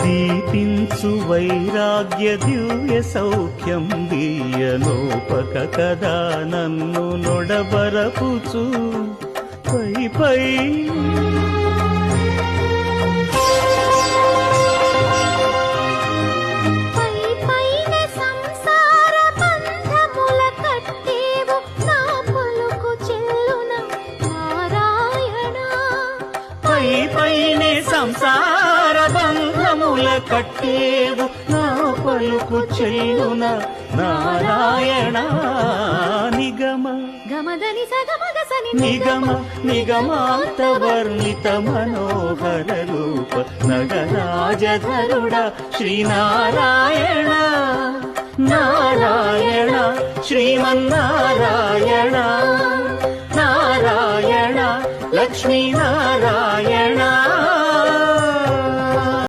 దీపించు వైరాగ్య దివ్య సౌఖ్యం దీయనోపక కదా నన్ను నొడబరపుచు పై పై పైనే సంసార బంధముల కట్టేవు నా పలుకు చెల్లున నారాయణ నిగమ నిగమ నిగమాంత వర్ణిత మనోహర రూప నగరాజధరుడ శ్రీనారాయణ నారాయణ శ్రీమన్నారాయణ నారాయణ లక్ష్మీ నారాయణ